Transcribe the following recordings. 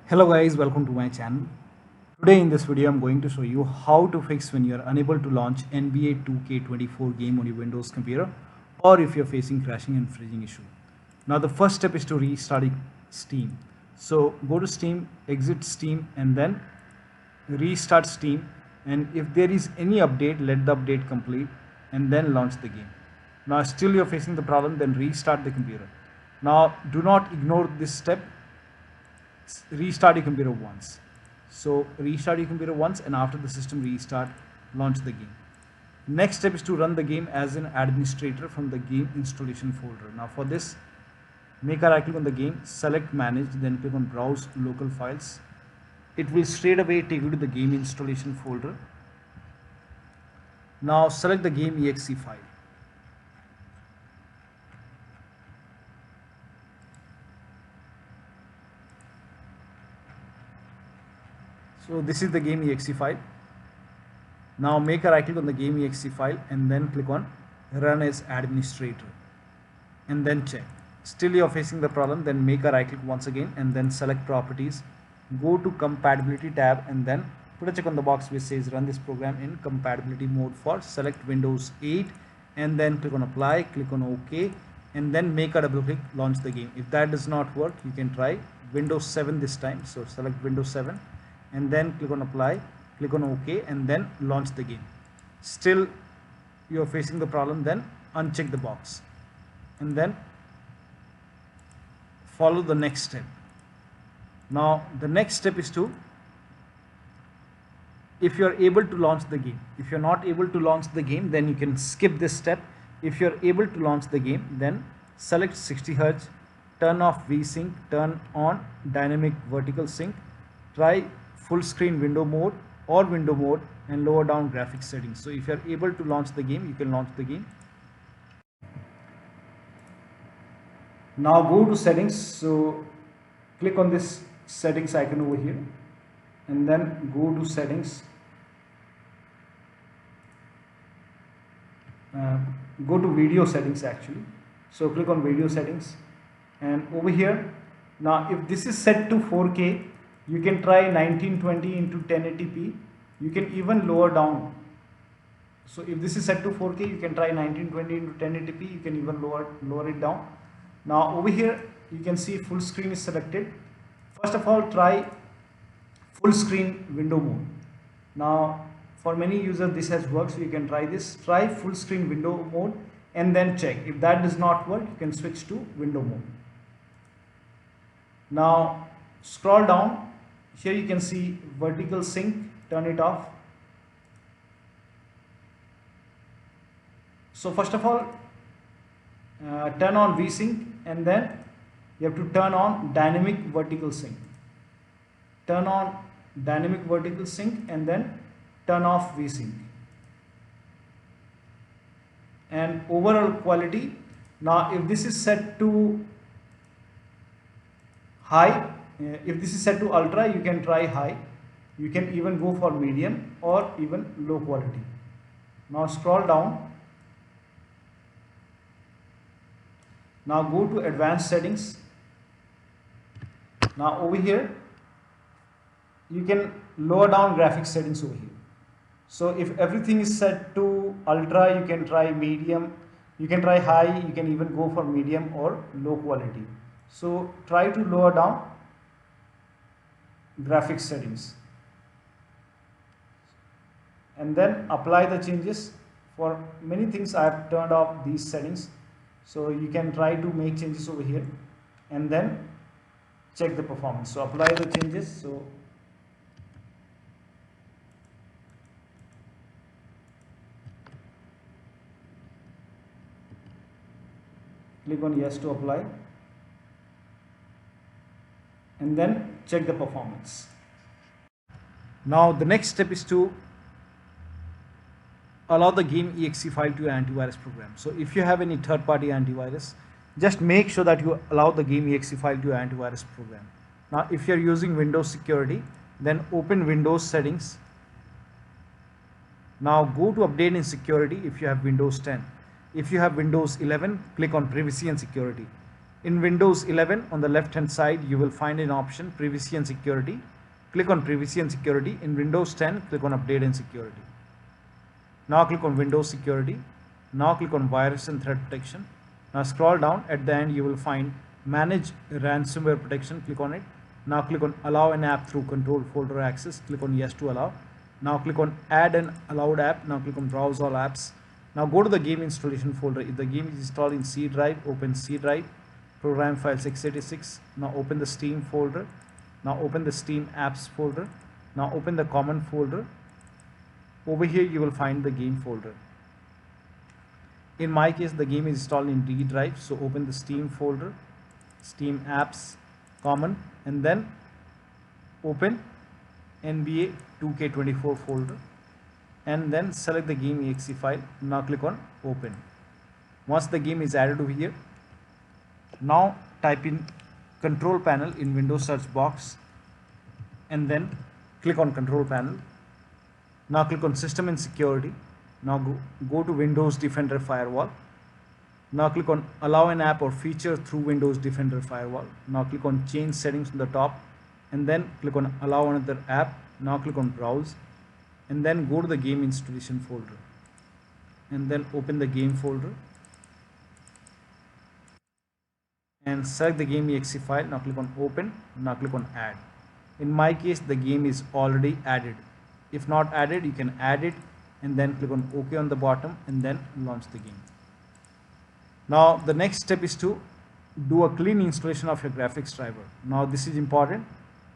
Hello guys, welcome to my channel. Today in this video I'm going to show you how to fix when you're unable to launch NBA 2K24 game on your Windows computer or if you're facing crashing and freezing issue. Now the first step is to restart Steam. So go to Steam, exit Steam and then restart Steam, and if there is any update, let the update complete and then launch the game. Now still you're facing the problem, then restart the computer. Now do not ignore this step. Restart your computer once. So restart your computer once, and after the system restart, launch the game. Next step is to run the game as an administrator from the game installation folder. Now for this, make a right click on the game, select manage, then click on browse local files. It will straight away take you to the game installation folder. Now select the game exe file. So this is the game exe file. Now make a right click on the game exe file and then click on run as administrator and then check. Still you are facing the problem, then make a right click once again and then select properties. Go to compatibility tab and then put a check on the box which says run this program in compatibility mode for select Windows 8 and then click on apply, click on OK and then make a double click, launch the game. If that does not work, you can try Windows 7 this time. So select Windows 7 and then click on apply, click on OK and then launch the game. Still you are facing the problem, then uncheck the box and then follow the next step. Now the next step is to, if you are able to launch the game. If you are not able to launch the game, then you can skip this step. If you are able to launch the game, then select 60 Hz, turn off VSync, turn on dynamic vertical sync, try full screen window mode or window mode and lower down graphics settings. So if you are able to launch the game, you can launch the game. Now go to settings. So click on this settings icon over here and then go to settings. Go to video settings actually. So click on video settings and over here, now if this is set to 4K, you can try 1920 into 1080p. You can even lower down. So if this is set to 4K, you can try 1920 into 1080p. You can even lower it down. Now over here, you can see full screen is selected. First of all, try full screen window mode. Now for many users this has worked, so you can try this. Try full screen window mode and then check. If that does not work, you can switch to window mode. Now scroll down. Here you can see vertical sync, turn it off. So first of all, turn on VSync and then you have to turn on dynamic vertical sync. Turn on dynamic vertical sync and then turn off VSync. And overall quality, now if this is set to high, if this is set to ultra, you can try high. You can even go for medium or even low quality. Now scroll down. Now go to advanced settings. Now over here, you can lower down graphics settings over here. So if everything is set to ultra, you can try medium, you can try high, you can even go for medium or low quality. So try to lower down graphics settings and then apply the changes. For many things I have turned off these settings, so you can try to make changes over here and then check the performance. So apply the changes. So click on yes to apply and then check the performance. Now the next step is to allow the game exe file to your antivirus program. So if you have any third-party antivirus, just make sure that you allow the game exe file to your antivirus program. Now if you're using Windows Security, then open Windows settings. Now go to update in security if you have Windows 10. If you have Windows 11, click on privacy and security. In Windows 11, on the left hand side, you will find an option privacy and security. Click on privacy and security. In Windows 10, click on update and security. Now click on Windows security. Now click on virus and threat protection. Now scroll down. At the end, you will find manage ransomware protection. Click on it. Now click on allow an app through control folder access. Click on yes to allow. Now click on add an allowed app. Now click on browse all apps. Now go to the game installation folder. If the game is installed in C drive, open C drive, program files x86. Now open the Steam folder. Now open the Steam apps folder. Now open the common folder. Over here you will find the game folder. In my case, the game is installed in D drive, so open the Steam folder, Steam apps, common, and then open NBA 2K24 folder, and then select the game exe file. Now click on open. Once the game is added over here, now type in control panel in Windows search box, and then click on control panel. Now click on system and security. Now go to Windows Defender Firewall. Now click on allow an app or feature through Windows Defender Firewall. Now click on change settings on the top, and then click on allow another app. Now click on browse, and then go to the game installation folder, and then open the game folder and select the game exe file. Now click on open. Now click on add. In my case, the game is already added. If not added, you can add it, and then click on OK on the bottom, and then launch the game. Now the next step is to do a clean installation of your graphics driver. Now this is important.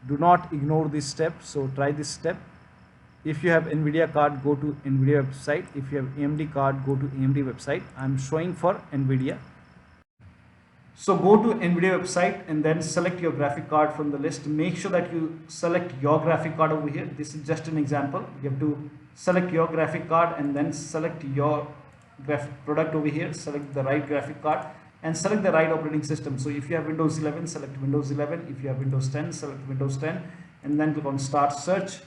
Do not ignore this step. So try this step. If you have NVIDIA card, go to NVIDIA website. If you have AMD card, go to AMD website. I'm showing for NVIDIA. So go to NVIDIA website and then select your graphic card from the list. Make sure that you select your graphic card over here. This is just an example. You have to select your graphic card and then select your graphic product over here. Select the right graphic card and select the right operating system. So if you have Windows 11, select Windows 11. If you have Windows 10, select Windows 10, and then click on start search,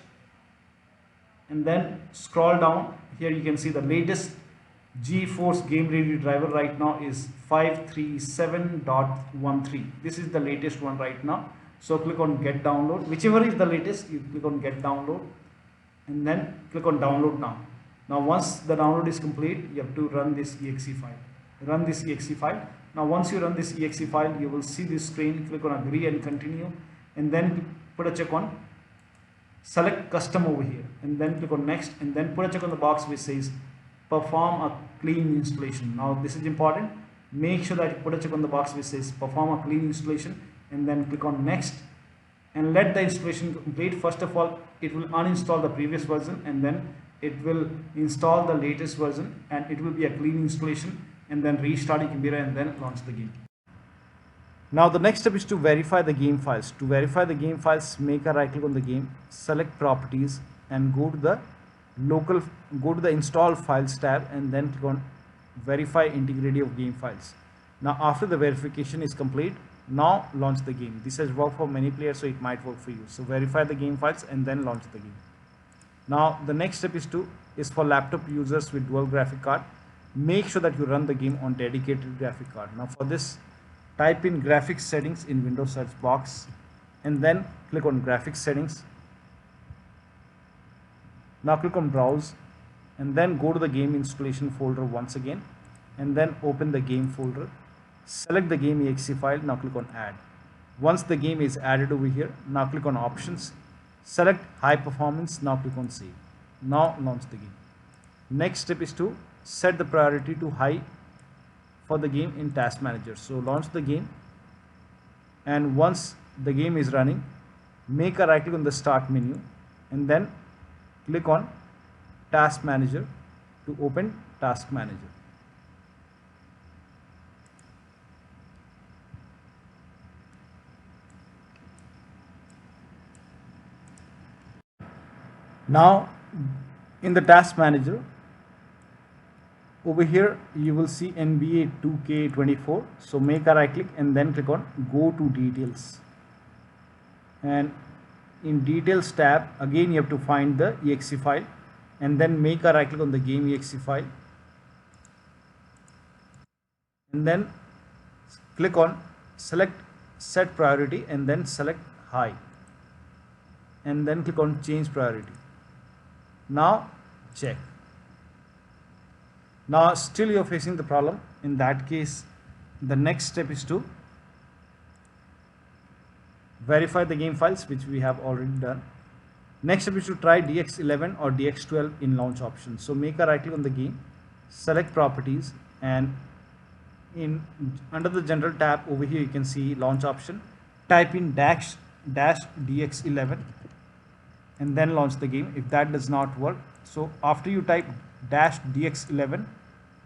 and then scroll down. Here you can see the latest GeForce Game Ready driver right now is 537.13. This is the latest one right now. So click on get download. Whichever is the latest, you click on get download, and then click on download now. Now once the download is complete, you have to run this exe file. Run this exe file. Now once you run this exe file, you will see this screen. Click on agree and continue, and then put a check on select custom over here, and then click on next, and then put a check on the box which says perform a clean installation. Now this is important. Make sure that you put a check on the box which says perform a clean installation, and then click on next, and let the installation complete. First of all, it will uninstall the previous version, and then it will install the latest version, and it will be a clean installation, and then restart your computer and then launch the game. Now the next step is to verify the game files. To verify the game files, make a right click on the game, select properties, and go to the install files tab, and then click on verify integrity of game files. Now after the verification is complete, now launch the game. This has worked for many players, so it might work for you. So verify the game files and then launch the game. Now the next step is for laptop users with dual graphic card. Make sure that you run the game on dedicated graphic card. Now for this, type in graphics settings in Windows search box, and then click on graphics settings. Now click on browse, and then go to the game installation folder once again, and then open the game folder. Select the game exe file. Now click on add. Once the game is added over here, now click on options, select high performance. Now click on save. Now launch the game. Next step is to set the priority to high for the game in task manager. So launch the game, and once the game is running, make a right click on the start menu, and then click on task manager to open task manager. Now in the task manager, over here you will see NBA 2K24. So make a right click and then click on go to details, and in details tab again you have to find the exe file, and then make a right click on the game exe file, and then click on select set priority and then select high and then click on change priority. Now check. Now still you're facing the problem. In that case, the next step is to verify the game files, which we have already done. Next step is to try DX11 or DX12 in launch options. So make a right click on the game, select properties, and under the general tab over here you can see launch option. Type in dash DX11 and then launch the game. If that does not work, so after you type dash DX11,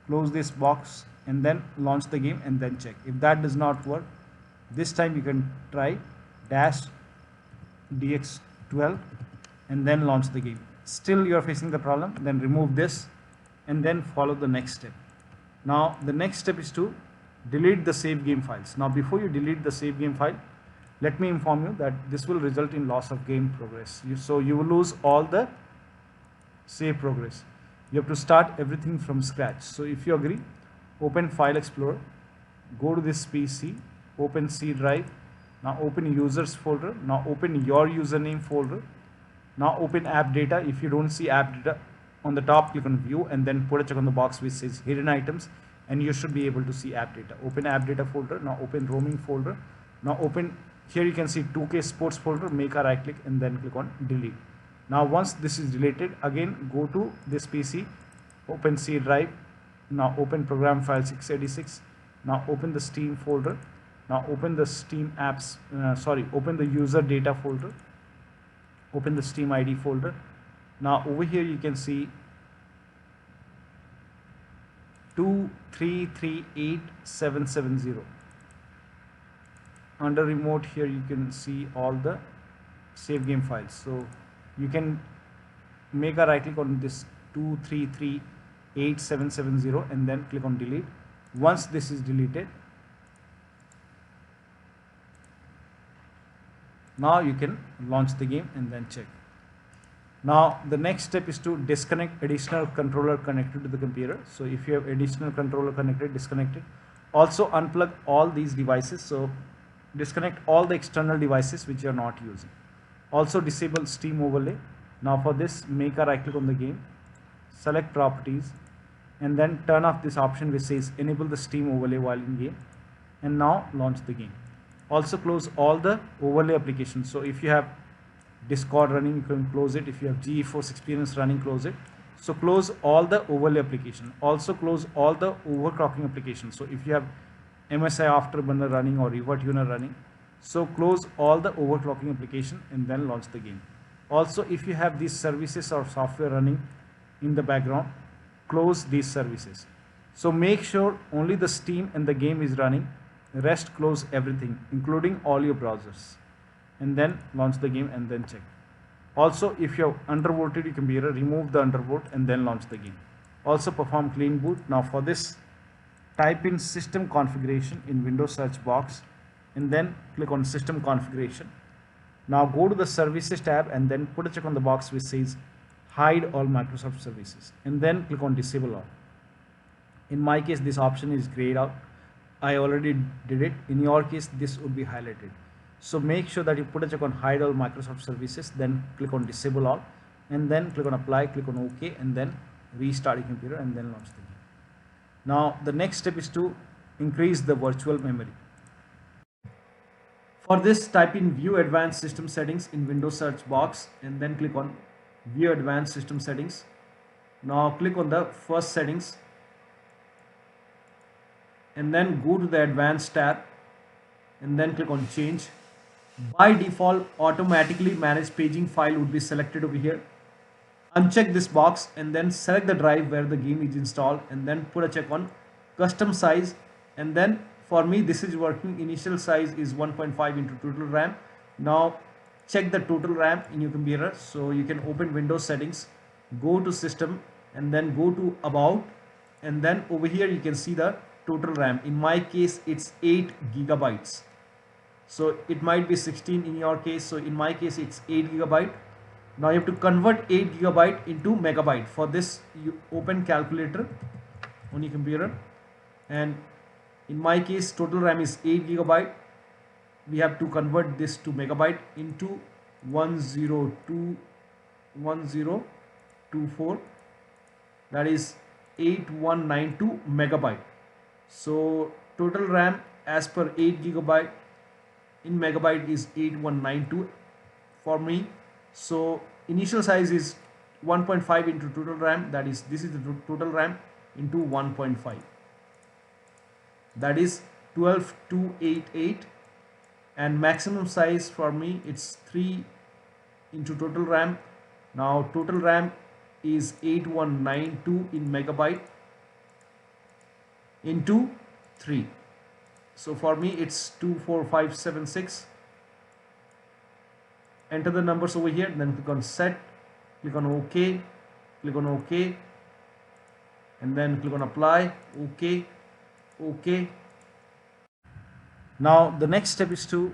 close this box and then launch the game and then check. If that does not work, this time you can try dash DX12 and then launch the game. Still you are facing the problem, then remove this and then follow the next step. Now the next step is to delete the save game files. Now before you delete the save game file, let me inform you that this will result in loss of game progress. So you will lose all the save progress. You have to start everything from scratch. So if you agree, open File Explorer, go to this PC, open C drive. Now open users folder. Now open your username folder. Now open app data. If you don't see app data on the top, click on view and then put a check on the box which says hidden items, and you should be able to see app data. Open app data folder. Now open roaming folder. Now open, here you can see 2K sports folder, make a right click and then click on delete. Now once this is deleted, again go to this PC, open C drive. Now open program file 686. Now open the Steam folder. Now open the Steam apps, open the user data folder. Open the Steam ID folder. Now over here you can see 2338770. Under remote here you can see all the save game files. So you can make a right click on this 2338770 and then click on delete. Once this is deleted, now you can launch the game and then check. Now the next step is to disconnect additional controller connected to the computer. So if you have additional controller connected, disconnect it. Also unplug all these devices. So disconnect all the external devices which you are not using. Also disable Steam overlay. Now for this, make a right click on the game, select properties and then turn off this option which says enable the Steam overlay while in game, and now launch the game. Also close all the overlay applications. So if you have Discord running, you can close it. If you have GeForce Experience running, close it. So close all the overlay application. Also close all the overclocking applications. So if you have MSI Afterburner running or RiverTuner running, so close all the overclocking application and then launch the game. Also if you have these services or software running in the background, close these services. So make sure only the Steam and the game is running. Rest close everything including all your browsers and then launch the game and then check. Also if you have undervolted your computer, remove the undervolt and then launch the game. Also perform clean boot. Now for this, type in system configuration in Windows search box and then click on system configuration. Now go to the services tab and then put a check on the box which says hide all Microsoft services and then click on disable all. In my case this option is grayed out. I already did it. In your case this would be highlighted. So make sure that you put a check on hide all Microsoft services, then click on disable all and then click on apply, click on OK and then restart your computer and then launch the game. Now the next step is to increase the virtual memory. For this, type in view advanced system settings in Windows search box and then click on view advanced system settings. Now click on the first settings and then go to the advanced tab and then click on change. By default, automatically manage paging file would be selected over here. Uncheck this box and then select the drive where the game is installed and then put a check on custom size, and then for me this is working. Initial size is 1.5 into total RAM. Now check the total RAM in your computer. So you can open Windows settings, go to system and then go to about, and then over here you can see the total RAM. In my case it's 8 gigabytes. So it might be 16 in your case. So in my case it's 8 gigabyte. Now you have to convert 8 gigabyte into megabyte. For this you open calculator on your computer and In my case, total RAM is 8 gigabyte. We have to convert this to megabyte into 1024, that is 8192 megabyte. So total RAM as per 8 gigabyte in megabyte is 8192 for me. So initial size is 1.5 into total RAM, that is this is the total RAM into 1.5, that is 12288, and maximum size for me it's 3 into total RAM. Now total RAM is 8192 in megabyte into 3, so for me it's 24576. Enter the numbers over here, then click on set, click on OK, click on OK, and then click on apply, OK, OK. Now the next step is to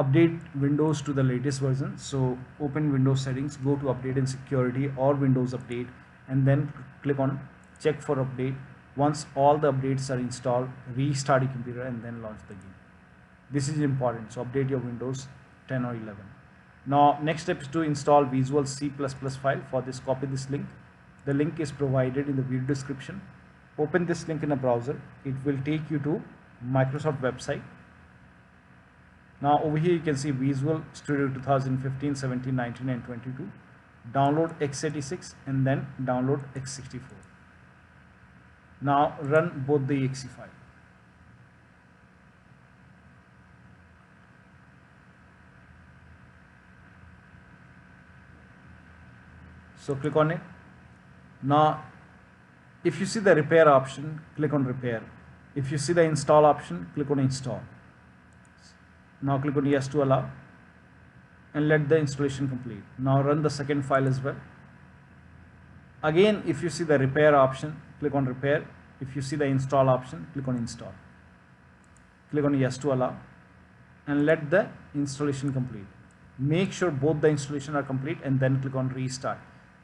update Windows to the latest version. So open Windows settings, go to update and security or Windows update, and then click on check for update. Once all the updates are installed, restart your computer and then launch the game. This is important, so update your Windows 10 or 11. Now next step is to install Visual C++ file. For this, copy this link. The link is provided in the video description. Open this link in a browser. It will take you to Microsoft website. Now over here you can see Visual Studio 2015, 17, 19 and 22. Download x86 and then download x64. Now run both the exe file. So click on it. Now if you see the repair option, click on repair. If you see the install option, click on install. Now click on yes to allow and let the installation complete. Now run the second file as well. Again, if you see the repair option, click on repair. If you see the install option, click on install. Click on yes to allow and let the installation complete. Make sure both the installation are complete and then click on restart.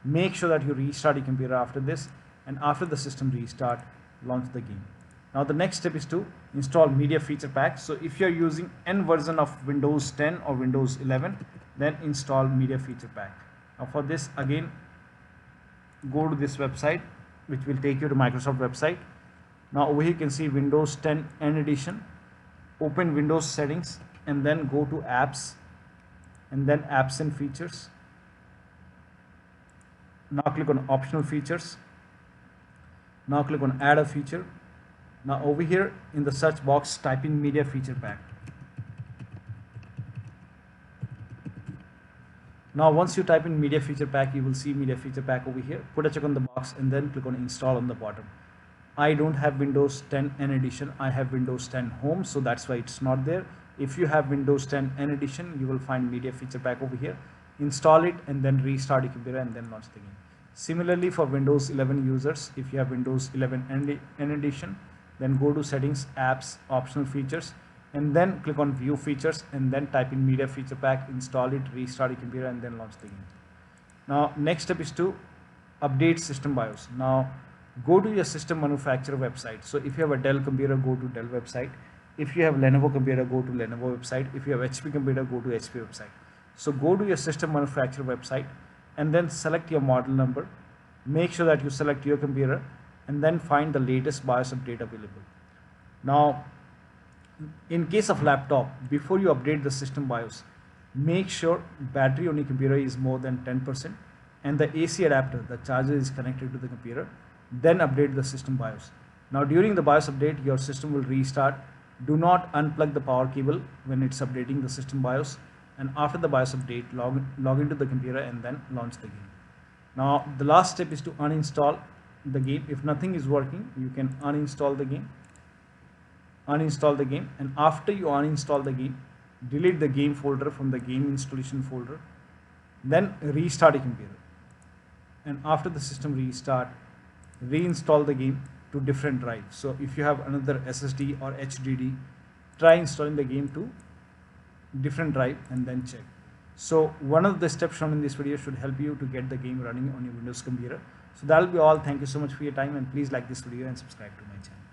Make sure that you restart your computer after this, and after the system restart, launch the game. Now the next step is to install Media Feature Pack. So if you are using N version of Windows 10 or Windows 11, then install Media Feature Pack. Now for this, again go to this website, which will take you to Microsoft website. Now over here you can see Windows 10 N Edition. Open Windows settings and then go to apps and then apps and features. Now click on optional features. Now click on add a feature. Now over here in the search box, type in Media Feature Pack. Now once you type in Media Feature Pack, you will see Media Feature Pack over here. Put a check on the box and then click on install on the bottom. I don't have Windows 10 N Edition, I have Windows 10 Home, so that's why it's not there. If you have Windows 10 N Edition, you will find Media Feature Pack over here. Install it and then restart your computer and then launch the game. Similarly for Windows 11 users, if you have Windows 11 N Edition, then go to settings, apps, optional features, and then click on view features and then type in Media Feature Pack, install it, restart your computer and then launch the game. Now next step is to update system BIOS. Now go to your system manufacturer website. So if you have a Dell computer, go to Dell website. If you have Lenovo computer, go to Lenovo website. If you have HP computer, go to HP website. So go to your system manufacturer website and then select your model number. Make sure that you select your computer and then find the latest BIOS update available. Now in case of laptop, before you update the system BIOS, make sure battery on your computer is more than 10% and the AC adapter, the charger, is connected to the computer. Then update the system BIOS. Now during the BIOS update, your system will restart. Do not unplug the power cable when it's updating the system BIOS, and after the BIOS update, log into the computer and then launch the game. Now the last step is to uninstall the game. If nothing is working, you can uninstall the game. Uninstall the game, and after you uninstall the game, delete the game folder from the game installation folder. Then restart your computer, and after the system restart, reinstall the game to different drive. So if you have another SSD or HDD, try installing the game to different drive and then check. So one of the steps shown in this video should help you to get the game running on your Windows computer. So that will be all. Thank you so much for your time, and please like this video and subscribe to my channel.